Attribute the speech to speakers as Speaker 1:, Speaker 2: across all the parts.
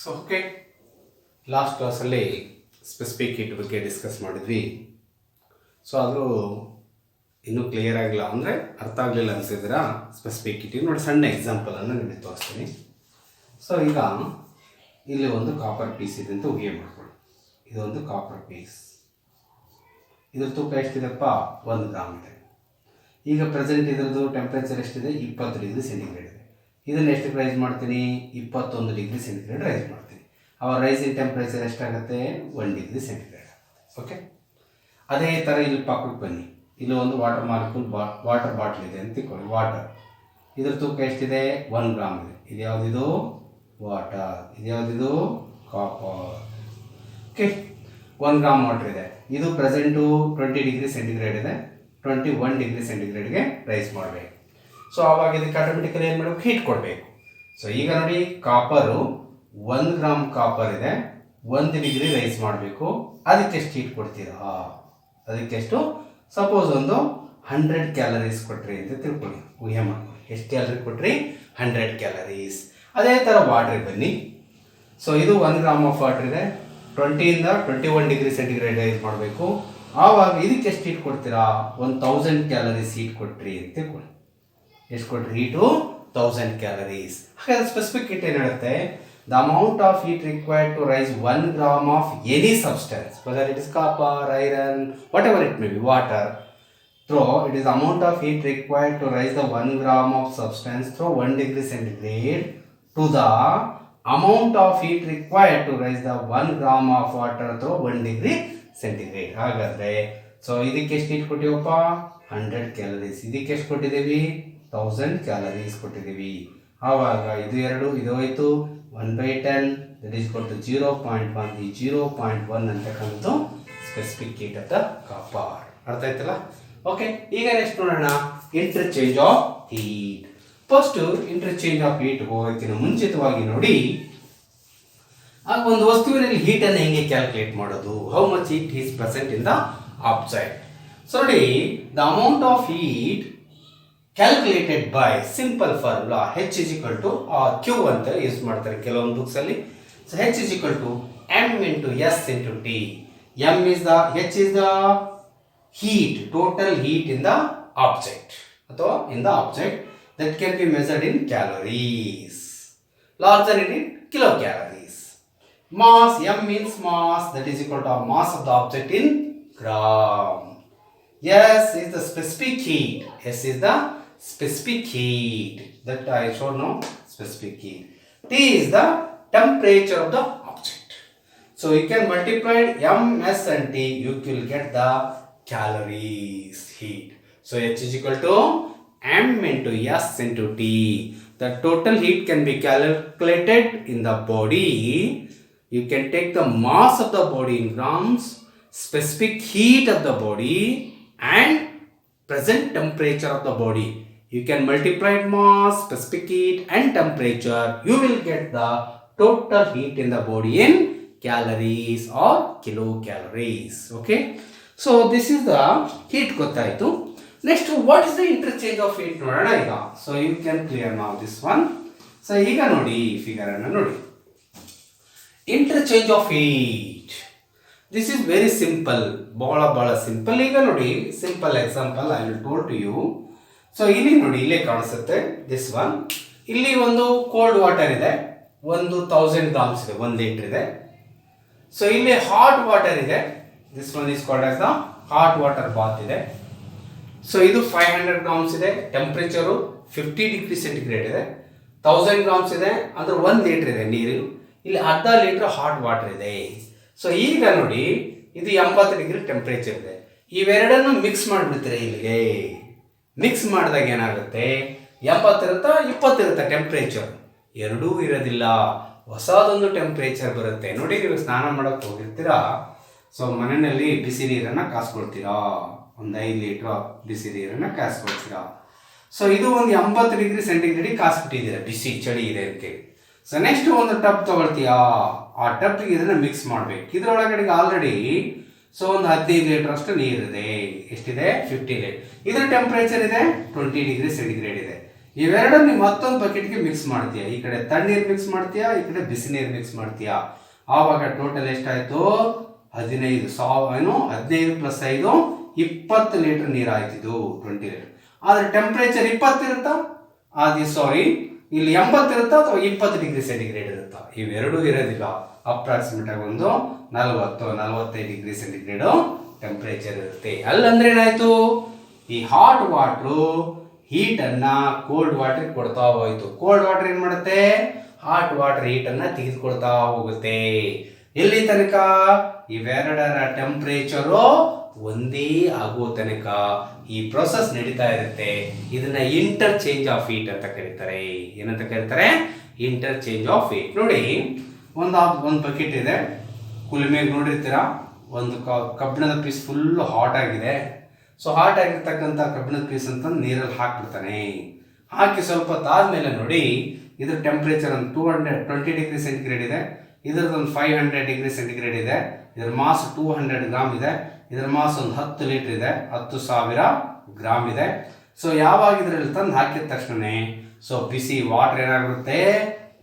Speaker 1: So okay, last ಕ್ಲಾಸಲ್ಲಿ specific heat ಬಗ್ಗೆ discuss ಮಾಡಿದ್ವಿ. ಸೊ ಅದು ಇನ್ನೂ ಕ್ಲಿಯರ್ ಆಗಿಲ್ಲ ಅಂದರೆ ಅರ್ಥ ಆಗಲಿಲ್ಲ ಅನಿಸಿದ್ರೆ ಸ್ಪೆಸಿಫಿಕ್ ಹೀಟಿಗೆ ನೋಡಿ ಸಣ್ಣ ಎಕ್ಸಾಂಪಲನ್ನು ನಿಮಗೆ ತೋರಿಸ್ತೀನಿ. ಸೊ ಈಗ ಇಲ್ಲಿ ಒಂದು ಕಾಪರ್ ಪೀಸ್ ಇದೆ ಅಂತ ಊಹೆ ಮಾಡ್ಕೊಳ್ಳಿ. ಇದೊಂದು ಕಾಪರ್ ಪೀಸ್, ಇದ್ರ ತೂಕ ಎಷ್ಟಿದೆಪ್ಪ 1 ಗ್ರಾಮ್ ಇದೆ. ಈಗ ಪ್ರೆಸೆಂಟ್ ಇದರದ್ದು ಟೆಂಪ್ರೇಚರ್ ಎಷ್ಟಿದೆ 20 ಡಿಗ್ರಿ ಸೆಂಟಿಗ್ರೇಡ್ ಇದೆ. ಇದನ್ನು ಎಷ್ಟಕ್ಕೆ ರೈಸ್ ಮಾಡ್ತೀನಿ 21 ಡಿಗ್ರಿ ಸೆಂಟಿಗ್ರೇಡ್ ರೈಸ್ ಮಾಡ್ತೀನಿ. ಅವಾಗ ರೈಸಿಂಗ್ ಟೆಂಪ್ರೇಚರ್ ಎಷ್ಟಾಗುತ್ತೆ 1 ಡಿಗ್ರಿ ಸೆಂಟಿಗ್ರೇಡ್. ಓಕೆ, ಅದೇ ಥರ ಇಲ್ಲಿ ಪಕ್ಕಕ್ಕೆ ಬನ್ನಿ. ಇಲ್ಲಿ ಒಂದು ವಾಟರ್ ಮಾಲಿಕ್ಯೂಲ್ ವಾಟರ್ ಬಾಟ್ಲ್ ಇದೆ ಅಂತ ತಿಳ್ಕೊಳ್ಳಿ. ವಾಟರ್ ಇದ್ರ ತೂಕ ಎಷ್ಟಿದೆ 1 ಗ್ರಾಮ್ ಇದೆ. ಇದು ಯಾವುದಿದು ವಾಟರ್, ಇದು ಯಾವುದಿದು ಕಾಪರ್. ಓಕೆ, 1 ಗ್ರಾಮ್ ವಾಟರ್ ಇದೆ. ಇದು ಪ್ರೆಸೆಂಟು 20 ಡಿಗ್ರಿ ಸೆಂಟಿಗ್ರೇಡ್ ಇದೆ. 21 ಡಿಗ್ರಿ ಸೆಂಟಿಗ್ರೇಡ್ಗೆ ರೈಸ್ ಮಾಡಬೇಕು. ಸೊ ಆವಾಗ ಇದಕ್ಕೆ ಆಟೋಮೆಟಿಕಲಿ ಏನು ಮಾಡಬೇಕು, ಹೀಟ್ ಕೊಡಬೇಕು. ಸೊ ಈಗ ನೋಡಿ ಕಾಪರು 1 ಗ್ರಾಮ್ ಕಾಪರ್ ಇದೆ, 1 ಡಿಗ್ರಿ ರೈಸ್ ಮಾಡಬೇಕು. ಅದಕ್ಕೆ ಎಷ್ಟು ಹೀಟ್ ಕೊಡ್ತೀರಾ? ಅದಕ್ಕೆಷ್ಟು? ಸಪೋಸ್ ಒಂದು 100 ಕ್ಯಾಲರೀಸ್ ಕೊಟ್ರಿ ಅಂತ ತಿಳ್ಕೊಳ್ಳಿ, ಊಹೆ ಮಾಡ್ಕೊಳ್ಳಿ. ಎಷ್ಟು ಕ್ಯಾಲರಿ ಕೊಟ್ರಿ 100 ಕ್ಯಾಲರೀಸ್. ಅದೇ ಥರ ವಾಟ್ರಿಗೆ ಬನ್ನಿ. ಸೊ ಇದು 1 ಗ್ರಾಮ್ ಆಫ್ ವಾಟರ್ ಇದೆ, 20ಇಂದ 21 ಡಿಗ್ರಿ ಸೆಂಟಿಗ್ರೇಡ್ ರೈಸ್ ಮಾಡಬೇಕು. ಆವಾಗ ಇದಕ್ಕೆ ಎಷ್ಟು ಹೀಟ್ ಕೊಡ್ತೀರಾ? 1000 ಕ್ಯಾಲರೀಸ್ ಹೀಟ್ ಕೊಟ್ರಿ ಅಂತ ತಿಳ್ಕೊಳ್ಳಿ. ಎಷ್ಟು ಕೊಟ್ರಿ ಹೀಟು? 1000 ಕ್ಯಾಲರೀಸ್. ಹಾಗಾದ್ರೆ ಸ್ಪೆಸಿಫಿಕ್ ಹೀಟ್ ಏನು ಹೇಳುತ್ತೆ? The amount of heat required to raise 1 gram of any substance, whether it is copper, iron, whatever it may be, water, through it is the amount of heat required to raise the 1 gram of substance through 1 degree centigrade to the amount of heat required to raise the 1 gram of water through 1 degree centigrade. ಹಾಗಾದ್ರೆ so ಇದಕ್ಕೆ ಎಷ್ಟು heat ಕೊಟ್ಟಿವಪ್ಪ 100 calories. ಇದಕ್ಕೆ ಎಷ್ಟು ಕೊಟ್ಟಿದ್ದೀವಿ 1000 calories ಕೊಟ್ಟಿದ್ದೀವಿ. ಆವಾಗ ಇದು 2 ಇದು ಹೋಯ್ತು 1/10 ದಟ್ ಈಸ್ ಈಕ್ವಲ್ ಟು 0.1. ಈ 0.1 ಅಂತಕ್ಕಂಥದ್ದು specific heat of the copper. ಅರ್ಥ ಆಯ್ತಲ್ಲ? ಓಕೆ, ಈಗ ನೆಕ್ಸ್ಟ್ ನೋಡೋಣ interchange of heat. First interchange of heat ಹೋಗೋಕ್ಕಿಂತ ಮುಂಚಿತವಾಗಿ ನೋಡಿ, ಆಗ ಒಂದು ವಸ್ತುವಿನಲ್ಲಿ ಹೀಟನ್ನು ಹೆಂಗೆ ಕ್ಯಾಲ್ಕುಲೇಟ್ ಮಾಡೋದು, how much heat is present in the object. So ನೋಡಿ, the amount of heat calculated by simple formula H is equal to Q ಅಂತ ಯೂಸ್ ಮಾಡ್ತಾರೆ ಕೆಲವೊಂದು ಬುಕ್ಸ್ ಅಲ್ಲಿ. So H is equal to M into S into T. M is the H is the heat, total heat in the object ಅಥವಾ in the object that can be measured in calories, larger in kilocalories. Mass, M means mass, that is equal to mass of the object in gram. S is the specific heat, S is the specific heat that I showed now, specific heat. T is the temperature of the object. So you can multiply M, S and T, you will get the calories heat. So H is equal to M into S into T. The total heat can be calculated in the body. You can take the mass of the body in grams, specific heat of the body and present temperature of the body. You can multiply mass, specific heat and temperature. You will get the total heat in the body in calories or kilocalories. Okay. So this is the heat ಗೊತ್ತಾಯಿತು. Next what is the interchange of heat ನೋಡೋಣ ಈಗ. So you can clear ನಾವ್ this one. So ಈಗ ನೋಡಿ ಈ figure ಅನ್ನು ನೋಡಿ, interchange of heat. This is very simple, ಬಹಳ ಸಿಂಪಲ್. ಈಗ ನೋಡಿ simple example I will tell to you. So ಇಲ್ಲಿ ನೋಡಿ ಇಲ್ಲೇ ಕಾಣಿಸುತ್ತೆ ದಿಸ್ ಒನ್. ಇಲ್ಲಿ ಒಂದು ಕೋಲ್ಡ್ ವಾಟರ್ ಇದೆ, ಒಂದು 1000 ಗ್ರಾಮ್ಸ್ ಇದೆ, 1 ಲೀಟರ್ ಇದೆ. ಸೊ ಇಲ್ಲಿ ಹಾಟ್ ವಾಟರ್ ಇದೆ, this one is called as the hot water bath ಇದೆ. ಸೊ ಇದು 500 ಗ್ರಾಮ್ಸ್ ಇದೆ, ಟೆಂಪರೇಚರು 50 ಡಿಗ್ರಿ ಸೆಂಟಿಗ್ರೇಡ್ ಇದೆ. 1000 ಗ್ರಾಮ್ಸ್ ಇದೆ ಅಂದ್ರೆ 1 ಲೀಟರ್ ಇದೆ ನೀರು. ಇಲ್ಲಿ ಅರ್ಧ ಲೀಟರ್ ಹಾಟ್ ವಾಟರ್ ಇದೆ. ಸೊ ಈಗ ನೋಡಿ ಇದು 80 ಡಿಗ್ರಿ ಟೆಂಪರೇಚರ್ ಇದೆ. ಇವೆರಡನ್ನು ಮಿಕ್ಸ್ ಮಾಡಿಬಿಡ್ತೀರಿ. ಇಲ್ಲಿಗೆ ಮಿಕ್ಸ್ ಮಾಡಿದಾಗ ಏನಾಗುತ್ತೆ 80 ಇರುತ್ತಾ 20 ಇರುತ್ತೆ ಟೆಂಪರೇಚರ್, ಎರಡೂ ಇರೋದಿಲ್ಲ, ಹೊಸದೊಂದು ಟೆಂಪರೇಚರ್ ಬರುತ್ತೆ. ನೋಡಿ ನೀವು ಸ್ನಾನ ಮಾಡೋಕ್ಕೆ ಹೋಗಿರ್ತೀರಾ, ಸೊ ಮನೆಯಲ್ಲಿ ಬಿಸಿ ನೀರನ್ನು ಕಾಸ್ಕೊಳ್ತೀರಾ, ಒಂದು 5 ಲೀಟ್ರ್ ಬಿಸಿ ನೀರನ್ನು ಕಾಸ್ಕೊಳ್ತೀರಾ. ಸೊ ಇದು ಒಂದು 80 ಡಿಗ್ರಿ ಸೆಂಟಿಗ್ರೇಡಿಗೆ ಕಾಸ್ಬಿಟ್ಟಿದ್ದೀರಾ, ಬಿಸಿ ಚಳಿ ಇದೆ ಅಂತ. ಸೊ ನೆಕ್ಸ್ಟ್ ಒಂದು ಟಬ್ ತೊಗೊಳ್ತೀಯಾ, ಆ ಟಬ್ಗೆ ಇದನ್ನು ಮಿಕ್ಸ್ ಮಾಡಬೇಕು. ಇದರೊಳಗಡೆಗೆ ಆಲ್ರೆಡಿ ಸೊ ಒಂದು 15 ಲೀಟರ್ ಅಷ್ಟು ನೀರಿದೆ. ಎಷ್ಟಿದೆ 50 ಲೀಟರ್. ಇದರ ಟೆಂಪರೇಚರ್ ಇದೆ 20 ಡಿಗ್ರಿ ಸೆಂಟಿಗ್ರೇಡ್ ಇದೆ. ಇವೆರಡು ನೀವು ಮತ್ತೊಂದು ಬಕೆಟ್ಗೆ ಮಿಕ್ಸ್ ಮಾಡ್ತೀಯ. ಈ ಕಡೆ ತಣ್ಣೀರು ಮಿಕ್ಸ್ ಮಾಡ್ತೀಯಾ, ಈ ಕಡೆ ಬಿಸಿ ನೀರು ಮಿಕ್ಸ್ ಮಾಡ್ತೀಯಾ. ಆವಾಗ ಟೋಟಲ್ ಎಷ್ಟಾಯ್ತು? 15 ಪ್ಲಸ್ 5 20 ಲೀಟರ್ ನೀರು ಆಯ್ತಿದ್ದು, 20 ಲೀಟರ್. ಆದರೆ ಟೆಂಪ್ರೇಚರ್ 20 ಇರುತ್ತಾ? ಇಲ್ಲಿ 80 ಇರುತ್ತಾ ಅಥವಾ 20 ಡಿಗ್ರಿ ಸೆಂಟಿಗ್ರೇಡ್ ಇರುತ್ತಾ? ಇವೆರಡೂ ಇರೋದಿಲ್ಲ. ಅಪ್ರಾಕ್ಸಿಮೇಟ್ ಆಗಿ ಒಂದು 40-45 ಡಿಗ್ರಿ ಸೆಂಟಿಗ್ರೇಡ್ ಟೆಂಪ್ರೇಚರ್ ಇರುತ್ತೆ. ಅಲ್ಲಂದ್ರೆ ಏನಾಯ್ತು? ಈ ಹಾಟ್ ವಾಟ್ರು ಹೀಟನ್ನು ಕೋಲ್ಡ್ ವಾಟರ್ ಕೊಡ್ತಾ ಹೋಯ್ತು. ಕೋಲ್ಡ್ ವಾಟರ್ ಏನು ಮಾಡುತ್ತೆ? ಹಾಟ್ ವಾಟರ್ ಹೀಟನ್ನು ತೆಗೆದುಕೊಳ್ತಾ ಹೋಗುತ್ತೆ. ಎಲ್ಲಿ ತನಕ? ಇವೆರಡರ ಟೆಂಪ್ರೇಚರು ಒಂದೇ ಆಗೋ ತನಕ ಈ ಪ್ರೊಸೆಸ್ ನಡೀತಾ ಇರುತ್ತೆ. ಇದನ್ನ ಇಂಟರ್ಚೇಂಜ್ ಆಫ್ ಹೀಟ್ ಅಂತ ಕರೀತಾರೆ. ಏನಂತ ಕರೀತಾರೆ? Interchange of heat. ನೋಡಿ, ಒಂದು ಬಕೆಟ್ ಇದೆ, ಕುಲುಮೆಗೆ ನೋಡಿರ್ತೀರಾ, ಒಂದು ಕಬ್ಬಿಣದ ಪೀಸ್ ಫುಲ್ ಹಾಟ್ ಆಗಿದೆ. ಸೊ ಹಾಟ್ ಆಗಿರ್ತಕ್ಕಂಥ ಕಬ್ಬಿಣದ ಪೀಸ್ ಅಂತ ನೀರಲ್ಲಿ ಹಾಕ್ಬಿಡ್ತಾನೆ. ಹಾಕಿ ಸ್ವಲ್ಪ ಹೊತ್ತಾದ್ಮೇಲೆ ನೋಡಿ, ಇದ್ರ ಟೆಂಪ್ರೇಚರ್ ಒಂದು 220 ಡಿಗ್ರಿ ಸೆಂಟಿಗ್ರೇಡ್ ಇದೆ, ಇದರದೊಂದು 500 ಡಿಗ್ರಿ ಸೆಂಟಿಗ್ರೇಡ್ ಇದೆ, ಇದರ ಮಾಸ್ 200 ಗ್ರಾಮ್ ಇದೆ, ಇದರ ಮಾಸ್ ಒಂದು 10 ಲೀಟರ್ ಇದೆ, 10,000 ಗ್ರಾಮ್ ಇದೆ. ಸೊ ಯಾವಾಗ ಇದರಲ್ಲಿ ತಂದು ಹಾಕಿದ ತಕ್ಷಣ ಸೊ ಬಿಸಿ ವಾಟರ್ ಏನಾಗಿರುತ್ತೆ?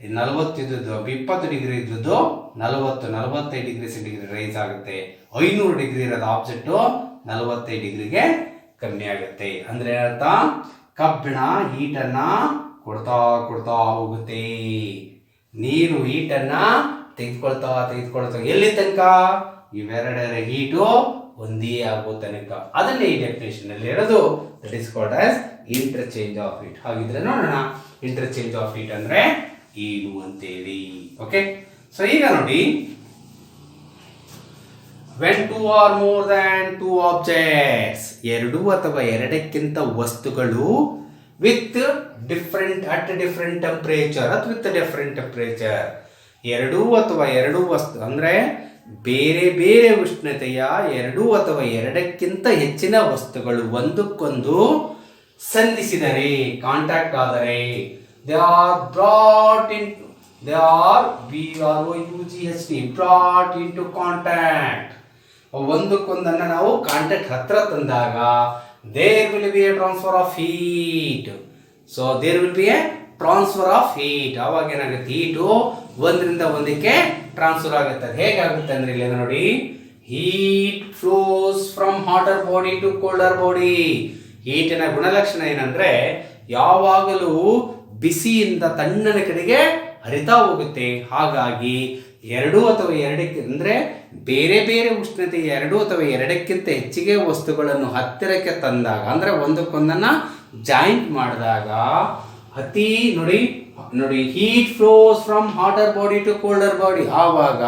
Speaker 1: 40 ಇದ್ದದ್ದು 20 ಡಿಗ್ರಿ ಇದ್ದದ್ದು 45 ಡಿಗ್ರಿ ಸೆಂಟಿಗ್ರೇಡ್ ರೈಸ್ ಆಗುತ್ತೆ. 500 ಡಿಗ್ರಿ ಇರೋದು ಆಬ್ಜೆಕ್ಟು 45 ಡಿಗ್ರಿಗೆ ಕಮ್ಮಿ ಆಗುತ್ತೆ. ಅಂದ್ರೆ ಏನರ್ಥ? ಕಬ್ಬಿಣ ಹೀಟನ್ನ ಕೊಡ್ತಾ ಹೋಗುತ್ತೆ, ನೀರು ಹೀಟನ್ನ ತೆಗೆದುಕೊಳ್ತಾ ಎಲ್ಲಿ ತನಕ? ಇವೆರಡರ ಹೀಟು ಒಂದೇ ಆಗೋ ತನಕ. ಅದನ್ನೇ ಈ ಡೆಫಿನೇಷನ್ ಅಲ್ಲಿ ಇರೋದು. That is called as interchange of heat. ಹಾಗಿದ್ರೆ ನೋಡೋಣ, ಇಂಟರ್ಚೇಂಜ್ ಆಫ್ ಹೀಟ್ ಅಂದ್ರೆ ಏನು ಅಂತೇಳಿ. ಓಕೆ, ಸೊ ಈಗ ನೋಡಿ, when 2 or more than 2 objects, ಎರಡು ಅಥವಾ ಎರಡಕ್ಕಿಂತ ವಸ್ತುಗಳು with different temperature ಅಥವಾ with different temperature, ಎರಡು ವಸ್ತು ಅಂದ್ರೆ ಬೇರೆ ಬೇರೆ ಉಷ್ಣತೆಯ ಎರಡು ಅಥವಾ ಎರಡಕ್ಕಿಂತ ಹೆಚ್ಚಿನ ವಸ್ತುಗಳು ಒಂದಕ್ಕೊಂದು ಸಂಧಿಸಿದರೆ, ಕಾಂಟ್ಯಾಕ್ಟ್ ಆದರೆ, they are brought into contact. ಒಂದಕ್ಕೊಂದನ್ನು ನಾವು ಕಾಂಟ್ಯಾಕ್ಟ್ ಹತ್ರ ತಂದಾಗ there will be a transfer of heat. So there will be a transfer of heat. ಆವಾಗ ಏನಾಗುತ್ತೆ? ಹೀಟು ಒಂದರಿಂದ ಒಂದಕ್ಕೆ ಟ್ರಾನ್ಸ್ಫರ್ ಆಗುತ್ತೆ. ಹೇಗಾಗುತ್ತೆ ಅಂದ್ರೆ ಇಲ್ಲಿ ನೋಡಿ, heat flows from hotter body to colder body. ಹೀಟಿನ ಗುಣಲಕ್ಷಣ ಏನಂದ್ರೆ ಯಾವಾಗಲೂ ಬಿಸಿಯಿಂದ ತಣ್ಣನ ಕಡೆಗೆ ಹರಿತಾ ಹೋಗುತ್ತೆ. ಹಾಗಾಗಿ ಎರಡು ಅಥವಾ ಎರಡಕ್ಕೆ ಅಂದ್ರೆ ಬೇರೆ ಬೇರೆ ಉಷ್ಣತೆಯ ಎರಡು ಅಥವಾ ಎರಡಕ್ಕಿಂತ ಹೆಚ್ಚಿಗೆ ವಸ್ತುಗಳನ್ನು ಹತ್ತಿರಕ್ಕೆ ತಂದಾಗ ಅಂದ್ರೆ ಒಂದಕ್ಕೊಂದನ್ನ ಜಾಯಿಂಟ್ ಮಾಡಿದಾಗ ನೋಡಿ heat flows from hotter body to colder body. ಆವಾಗ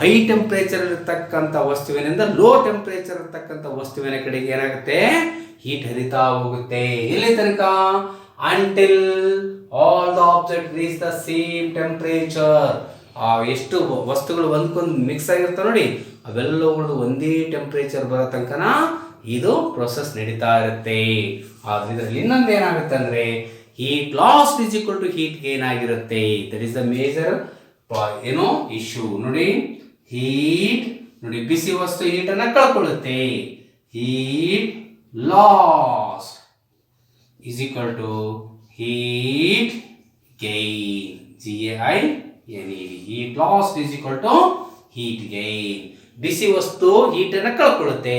Speaker 1: ಹೈ ಟೆಂಪರೇಚರ್ ಇರತಕ್ಕಂಥ ವಸ್ತುವಿನಿಂದ ಲೋ ಟೆಂಪರೇಚರ್ ಇರತಕ್ಕಂಥ ವಸ್ತುವಿನ ಕಡೆಗೆ ಏನಾಗುತ್ತೆ? ಹೀಟ್ ಹರಿತಾ ಹೋಗುತ್ತೆ. ಎಲ್ಲಿ ತನಕ? until all the objects reach the same temperature. ಎಷ್ಟು ವಸ್ತುಗಳು ಒಂದ್ಕೊಂದು ಮಿಕ್ಸ್ ಆಗಿರ್ತಾವೆ ನೋಡಿ, ಅವೆಲ್ಲವುಗಳು ಒಂದೇ ಟೆಂಪರೇಚರ್ ಬರೋ ತನಕನ ಇದು ಪ್ರೊಸೆಸ್ ನಡೀತಾ ಇರುತ್ತೆ. ಆದ್ರೆ ಇದರಲ್ಲಿ ಇನ್ನೊಂದು ಏನಾಗುತ್ತೆ ಅಂದ್ರೆ heat loss is equal to heat gain ಆಗಿರುತ್ತೆ. That is the major issue. ನೋಡಿ ಬಿಸಿ ವಸ್ತು ಹೀಟನ್ನು ಕಳ್ಕೊಳ್ಳುತ್ತೆ. Heat loss is equal to heat gain. GAINED. Heat loss is equal to heat gain. ಬಿಸಿ ವಸ್ತು ಹೀಟನ್ನು ಕಳ್ಕೊಳ್ಳುತ್ತೆ,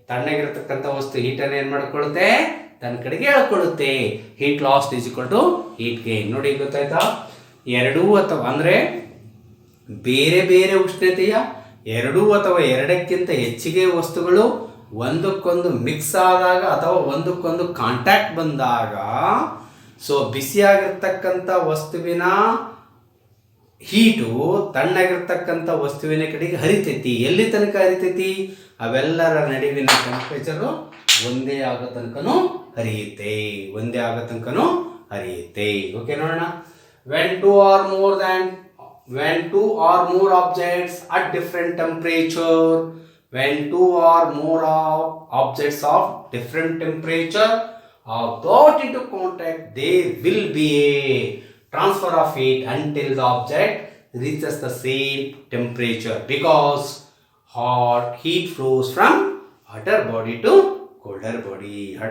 Speaker 1: ತಣ್ಣಗಿರತಕ್ಕಂಥ ವಸ್ತು ಹೀಟನ್ನು ಏನು ಮಾಡ್ಕೊಳ್ಳುತ್ತೆ? ತನ್ನ ಕಡೆಗೆ ಎಳ್ಕೊಳ್ಳುತ್ತೆ. Heat loss is equal to heat gain. ನೋಡಿ ಗೊತ್ತಾಯ್ತಾ? ಎರಡು ಅಥವಾ ಅಂದ್ರೆ ಬೇರೆ ಬೇರೆ ಉಷ್ಣತೆಯ ಎರಡು ಅಥವಾ ಎರಡಕ್ಕಿಂತ ಹೆಚ್ಚಿಗೆ ವಸ್ತುಗಳು ಒಂದಕ್ಕೊಂದು ಮಿಕ್ಸ್ ಆದಾಗ ಅಥವಾ ಒಂದಕ್ಕೊಂದು ಕಾಂಟ್ಯಾಕ್ಟ್ ಬಂದಾಗ ಸೊ ಬಿಸಿಯಾಗಿರ್ತಕ್ಕಂಥ ವಸ್ತುವಿನ ಹೀಟು ತಣ್ಣಗಿರ್ತಕ್ಕಂಥ ವಸ್ತುವಿನ ಕಡೆಗೆ ಹರಿತೈತಿ. ಎಲ್ಲಿ ತನಕ ಹರಿತೈತಿ? ಅವೆಲ್ಲರ ನಡುವಿನ ಟೆಂಪರೇಚರು ಒಂದೇ ಆಗೋ ತನಕನೂ ಹರಿಯುತ್ತೆ. ಓಕೆ, ನೋಡೋಣ. when two or more objects at different temperature, when two or more objects of different temperature are brought into contact, there will be a transfer of heat until the object reaches the same temperature, because heat flows from hotter body to colder body.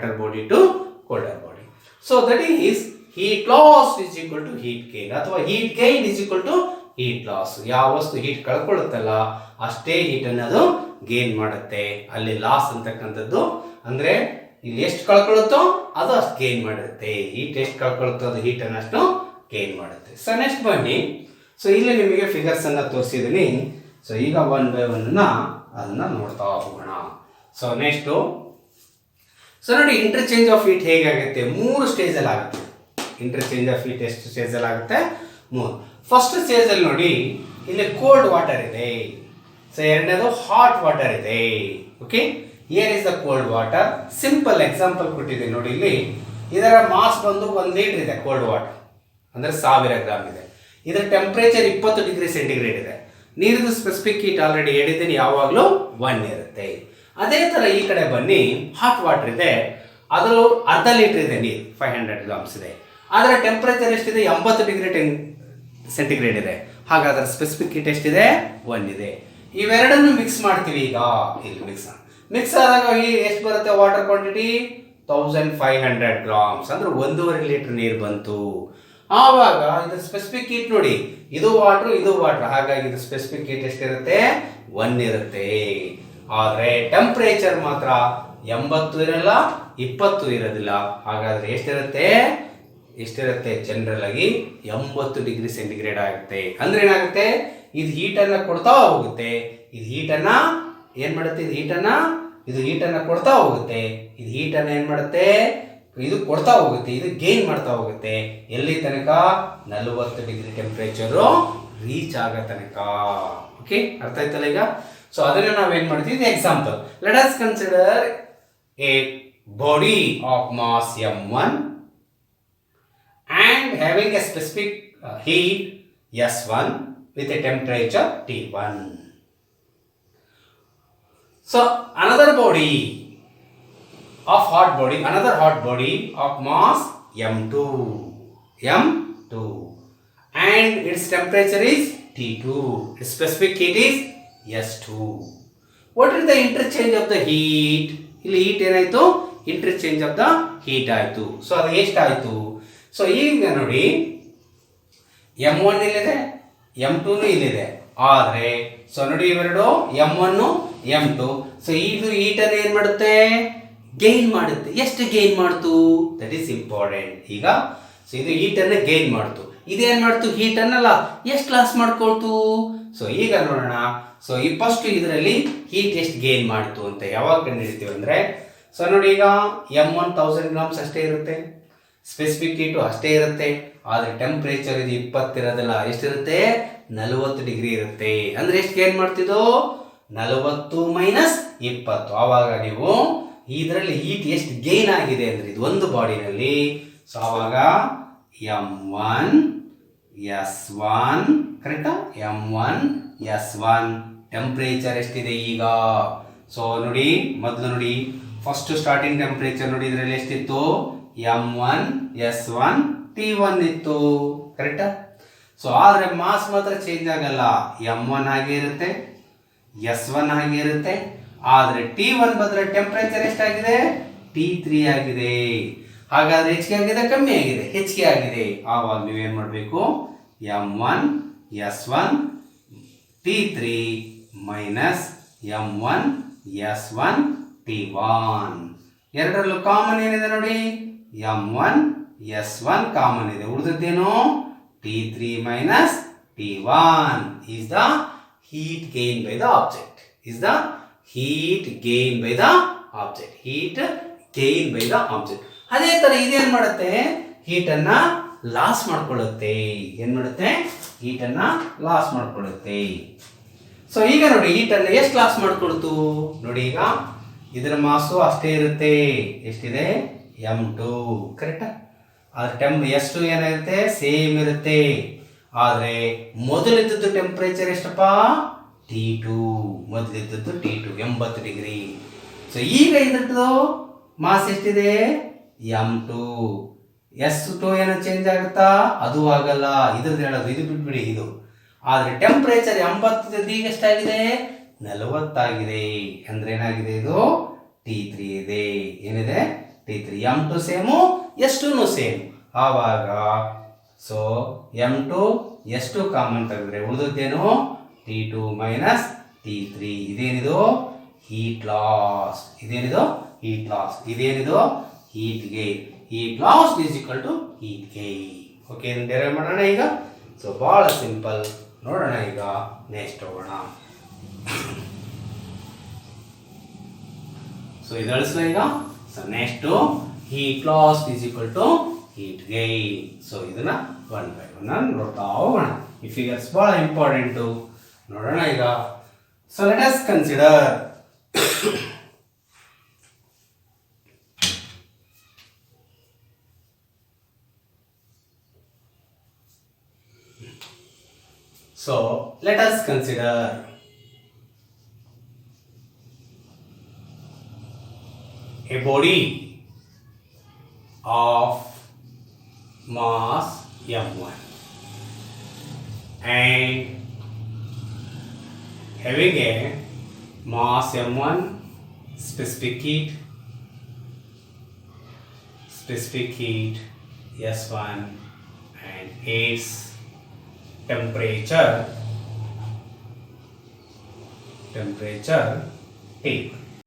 Speaker 1: So that is heat loss is equal to heat gain, ಅಥವಾ heat gain is equal to heat loss. ಯಾವ ವಸ್ತು heat ಕಳ್ಕೊಳ್ಳುತ್ತಲ್ಲ ಅಷ್ಟೇ heat ಅನ್ನು ಅದು gain ಮಾಡುತ್ತೆ. ಅಲ್ಲಿ loss ಅಂತಕ್ಕಂಥದ್ದು ಅಂದ್ರೆ ಇಲ್ಲಿ ಎಷ್ಟು ಕಳ್ಕೊಳ್ಳುತ್ತೋ ಅದು ಅಷ್ಟು ಗೇನ್ ಮಾಡುತ್ತೆ, ಹೀಟ್ ಎಷ್ಟು ಕಳ್ಕೊಳ್ಳುತ್ತೋ ಅದು ಹೀಟ್ ಅನ್ನು ಅಷ್ಟು ಗೇನ್ ಮಾಡುತ್ತೆ. ಸೊ ನೆಕ್ಸ್ಟ್ ಬನ್ನಿ, ಸೊ ಇಲ್ಲಿ ನಿಮಗೆ ಫಿಗರ್ಸ್ ಅನ್ನ ತೋರಿಸಿದ್ದೀನಿ. ಸೊ ಈಗ 1 by 1 ಅದನ್ನ ನೋಡ್ತಾ ಹೋಗೋಣ. ಸೊ ನೆಕ್ಸ್ಟು, ಸೊ ನೋಡಿ ಇಂಟರ್ಚೇಂಜ್ ಆಫ್ ಹೀಟ್ ಹೇಗಾಗುತ್ತೆ, 3 ಸ್ಟೇಜಲ್ಲಿ ಆಗುತ್ತೆ. ಇಂಟರ್ಚೇಂಜ್ ಆಫ್ ಹೀಟ್ ಎಷ್ಟು ಸ್ಟೇಜಲ್ಲಿ ಆಗುತ್ತೆ? 3. ಫಸ್ಟ್ ಸ್ಟೇಜಲ್ಲಿ ನೋಡಿ ಇಲ್ಲಿ ಕೋಲ್ಡ್ ವಾಟರ್ ಇದೆ, ಸೊ ಎರಡನೇದು ಹಾಟ್ ವಾಟರ್ ಇದೆ. Okay, air is the cold water. Simple example ಕೊಟ್ಟಿದೆ ನೋಡಿ, ಇಲ್ಲಿ ಇದರ ಮಾಸ್ ಬಂದು 1 ಲೀಟರ್ ಇದೆ ಕೋಲ್ಡ್ ವಾಟರ್, ಅಂದರೆ 1000 ಗ್ರಾಮ್ ಇದೆ. ಇದರ ಟೆಂಪರೇಚರ್ 20 ಡಿಗ್ರಿ ಸೆಂಟಿಗ್ರೇಡ್ ಇದೆ. ನೀರಿನ ಸ್ಪೆಸಿಫಿಕ್ ಹೀಟ್ ಆಲ್ರೆಡಿ ಹೇಳಿದ್ದೀನಿ, ಯಾವಾಗಲೂ 1 ಇರುತ್ತೆ. ಅದೇ ಥರ ಈ ಕಡೆ ಬನ್ನಿ, ಹಾಟ್ ವಾಟರ್ ಇದೆ, ಅದರ ಅರ್ಧ ಲೀಟರ್ ಇದೆ ನೀರು, 500 ಗ್ರಾಮ್ಸ್ ಇದೆ. ಅದರ ಟೆಂಪರೇಚರ್ ಎಷ್ಟಿದೆ? 80 ಡಿಗ್ರಿ ಸೆಂಟಿಗ್ರೇಡ್ ಇದೆ. ಹಾಗಾದ್ರೆ ಸ್ಪೆಸಿಫಿಕ್ ಹೀಟ್ ಎಷ್ಟಿದೆ? 1 ಇದೆ. ಇವೆರಡನ್ನು ಮಿಕ್ಸ್ ಮಾಡ್ತೀವಿ. ಈಗ ಇಲ್ಲಿ ಮಿಕ್ಸ್ ಆದಾಗ ಎಷ್ಟು ಬರುತ್ತೆ ವಾಟರ್ ಕ್ವಾಂಟಿಟಿ? 1500 ಗ್ರಾಮ್ಸ್, ಅಂದ್ರೆ 1.5 ಲೀಟರ್ ನೀರು ಬಂತು. ಆವಾಗ ಇದು ಸ್ಪೆಸಿಫಿಕ್ ಹೀಟ್ ನೋಡಿ, ಇದು ವಾಟರ್, ಹಾಗಾಗಿ ಇದು ಸ್ಪೆಸಿಫಿಕ್ ಹೀಟ್ ಎಷ್ಟಿರುತ್ತೆ? 1 ಇರುತ್ತೆ. ಆದರೆ ಟೆಂಪರೇಚರ್ ಮಾತ್ರ 80 ಇರಲ್ಲ, 20 ಇರೋದಿಲ್ಲ. ಹಾಗಾದ್ರೆ ಎಷ್ಟಿರುತ್ತೆ? ಜನರಲ್ ಆಗಿ 80 ಡಿಗ್ರಿ ಸೆಂಟಿಗ್ರೇಡ್ ಆಗುತ್ತೆ. ಅಂದ್ರೆ ಏನಾಗುತ್ತೆ? ಇದು ಹೀಟನ್ನು ಕೊಡ್ತಾ ಹೋಗುತ್ತೆ, ಇದು ಹೀಟನ್ನ ಏನ್ ಮಾಡುತ್ತೆ? ಇದು ಹೀಟನ್ನು ಕೊಡ್ತಾ ಹೋಗುತ್ತೆ, ಇದು ಹೀಟನ್ನು ಏನ್ ಮಾಡುತ್ತೆ? ಇದು ಕೊಡ್ತಾ ಹೋಗುತ್ತೆ, ಇದು ಗೇನ್ ಮಾಡ್ತಾ ಹೋಗುತ್ತೆ. ಎಲ್ಲಿ ತನಕ? 40 ಡಿಗ್ರಿ ಟೆಂಪರೇಚರು ರೀಚ್ ಆಗೋ ತನಕ. ಓಕೆ, ಅರ್ಥ ಆಯ್ತಲ್ಲ ಈಗ? ಸೊ ಅದನ್ನ ನಾವೇನ್ ಮಾಡ್ತೀವಿ? ಇದು example. Let us consider a body of mass m1 and having a specific heat S1 with a temperature T1. So another hot body of mass M2 and its temperature is T2. Its specific heat is S2. What is the interchange of the heat? ಇಲ್ಲಿ heat ಏನಾಯ್ತು? Interchange of the heat ಆಯ್ತು. So ಅದು ಎಷ್ಟಾಯ್ತು? So ಈಗ ನೋಡಿ, M1 ಇಲ್ಲಿದೆ, M2 ಇಲ್ಲಿದೆ. ಆದರೆ ಸೊ ನೋಡಿ ಇವೆರಡು M1 M2. ಸೊ ಇದು ಹೀಟನ್ನು ಏನ್ ಮಾಡುತ್ತೆ? ಗೇನ್ ಮಾಡುತ್ತೆ. ಎಷ್ಟು ಗೇನ್ ಮಾಡ್ತು? That is important. ಈಗ ಸೊ ಇದು ಹೀಟನ್ನು ಗೇನ್ ಮಾಡ್ತು, ಇದೇನ್ ಮಾಡ್ತು? ಹೀಟನ್ನಲ್ಲ, ಎಷ್ಟು ಲಾಸ್ ಮಾಡ್ಕೊಳ್ತು? ಸೊ ಈಗ ನೋಡೋಣ. ಸೊ ಈ ಫಸ್ಟ್ ಇದರಲ್ಲಿ ಹೀಟ್ ಎಷ್ಟು ಗೇನ್ ಮಾಡ್ತು ಅಂತ ಯಾವಾಗ ಕಂಡುಹಿಡಿತೀವಿ ಅಂದ್ರೆ, ಸೊ ನೋಡಿ ಈಗ M1 1000 ಗ್ರಾಮ್ಸ್ ಅಷ್ಟೇ ಇರುತ್ತೆ, ಸ್ಪೆಸಿಫಿಕ್ ಹೀಟು ಅಷ್ಟೇ ಇರುತ್ತೆ. ಆದರೆ ಟೆಂಪರೇಚರ್ ಇದು 20 ಇರೋದಿಲ್ಲ, ಎಷ್ಟಿರುತ್ತೆ? 40 ಡಿಗ್ರಿ ಇರುತ್ತೆ. ಅಂದ್ರೆ ಎಷ್ಟು ಗೇನ್ ಮಾಡ್ತಿದ್ದು? 40 ಮೈನಸ್ 20. ಆವಾಗ ನೀವು ಇದರಲ್ಲಿ ಹೀಟ್ ಎಷ್ಟು ಗೇನ್ ಆಗಿದೆ ಅಂದ್ರೆ ಇದು ಒಂದು ಬಾಡಿನಲ್ಲಿ. ಸೊ ಆವಾಗ M1 S1 ಕರೆಕ್ಟಾ? M1 S1 ಟೆಂಪರೇಚರ್ ಎಷ್ಟಿದೆ ಈಗ? ಸೊ ನೋಡಿ, ಮೊದಲು ನೋಡಿ, ಫಸ್ಟ್ ಸ್ಟಾರ್ಟಿಂಗ್ ಟೆಂಪರೇಚರ್ ನೋಡಿ, ಇದರಲ್ಲಿ ಎಷ್ಟಿತ್ತು? M1 S1 T1 ಇತ್ತು, ಕರೆಕ್ಟಾ? ಸೊ ಆದರೆ ಮಾಸ್ ಮಾತ್ರ ಚೇಂಜ್ ಆಗಲ್ಲ. M1 ಹಾಗೆ ಇರುತ್ತೆ, S1 ಹಾಗೆ ಇರುತ್ತೆ. ಆದರೆ T1 ಬದಲು ಟೆಂಪರೇಚರ್ ಎಷ್ಟಾಗಿದೆ? T3 ಆಗಿದೆ. ಹಾಗಾದ್ರೆ ಹೆಚ್ಚಿಗೆ ಆಗಿದೆ, ಕಮ್ಮಿ ಆಗಿದೆ? ಹೆಚ್ಚಿಗೆ ಆಗಿದೆ. ಆವಾಗ ನೀವೇನ್ ಮಾಡಬೇಕು? M1 S1 T3 minus M1 S1 T1. ಎರಡರಲ್ಲೂ ಕಾಮನ್ ಏನಿದೆ ನೋಡಿ? M1 S1 ಕಾಮನ್ ಇದೆ. ಉಳಿದದ್ದೇನು? T3 minus T1 is the heat gained by the object. ಅದೇ ತರ ಇದೇನ್ ಮಾಡುತ್ತೆ? ಹೀಟನ್ನ ಲಾಸ್ ಮಾಡ್ಕೊಳ್ಳುತ್ತೆ. ಏನ್ ಮಾಡುತ್ತೆ? ಹೀಟನ್ನ ಲಾಸ್ ಮಾಡ್ಕೊಳ್ಳುತ್ತೆ. ಸೊ ಈಗ ನೋಡಿ, ಹೀಟನ್ನ ಎಷ್ಟು ಲಾಸ್ ಮಾಡ್ಕೊಳ್ತು ನೋಡಿ. ಈಗ ಇದರ ಮಾಸು ಅಷ್ಟೇ ಇರುತ್ತೆ, ಎಷ್ಟಿದೆ? M2, ಕರೆಕ್ಟಾ? ಆದ್ರೆ S2 ಏನಿರುತ್ತೆ? ಸೇಮ್ ಇರುತ್ತೆ. ಆದ್ರೆ ಮೊದಲಿದ್ದದ್ದು ಟೆಂಪರೇಚರ್ ಎಷ್ಟಪ್ಪ? T2. ಮೊದಲಿದ್ದದ್ದು T2 80 degree. ಸೊ ಈಗ ಇದ್ರದ್ದು ಮಾಸ್ ಎಷ್ಟಿದೆ? M2. S2 ಏನೋ ಚೇಂಜ್ ಆಗುತ್ತಾ? ಅದು ಆಗಲ್ಲ. ಇದ್ರದ್ದು ಹೇಳೋದು, ಇದು ಬಿಟ್ಬಿಡಿ ಇದು. ಆದ್ರೆ ಟೆಂಪರೇಚರ್ 80 ಈಗ ಎಷ್ಟಾಗಿದೆ? 40 ಆಗಿದೆ. ಅಂದ್ರೆ ಏನಾಗಿದೆ? ಇದು T3 ಇದೆ. ಏನಿದೆ? T3. M2 same, S2 same. ಆವಾಗ ಸೊ m2 ಎಷ್ಟು ಕಾಮನ್ ತೆಗೆದ್ರೆ ಉಳಿದದ್ದೇನು T2 ಮೈನಸ್ T3. ಇದೇನಿದು ಹೀಟ್ ಲಾಸ್. ಇದೇನಿದು ಹೀಟ್ ಲಾಸ್. ಇದೇನಿದು heat gain. Heat loss is equal to heat gain. Okay, derive ಮಾಡೋಣ ಈಗ. ಸೊ ಭಾಳ ಸಿಂಪಲ್. ನೋಡೋಣ ಈಗ ನೆಕ್ಸ್ಟ್ ಹೋಗೋಣ. ಸೊ ಇದು ಅಳಿಸ್ಲ ಈಗ. So next heat loss is equal to heat gain. So ಇದನ್ನ 1 by 1 ನೋಡ್ತಾ ಹೋಗೋಣ. ಈ ಫಿಗರ್ಸ್ ಭಾಳ ಇಂಪಾರ್ಟೆಂಟು. ನೋಡೋಣ ಈಗ. So let us consider So let us consider a body of mass m1 and having a mass m1, specific heat S1 and its temperature T.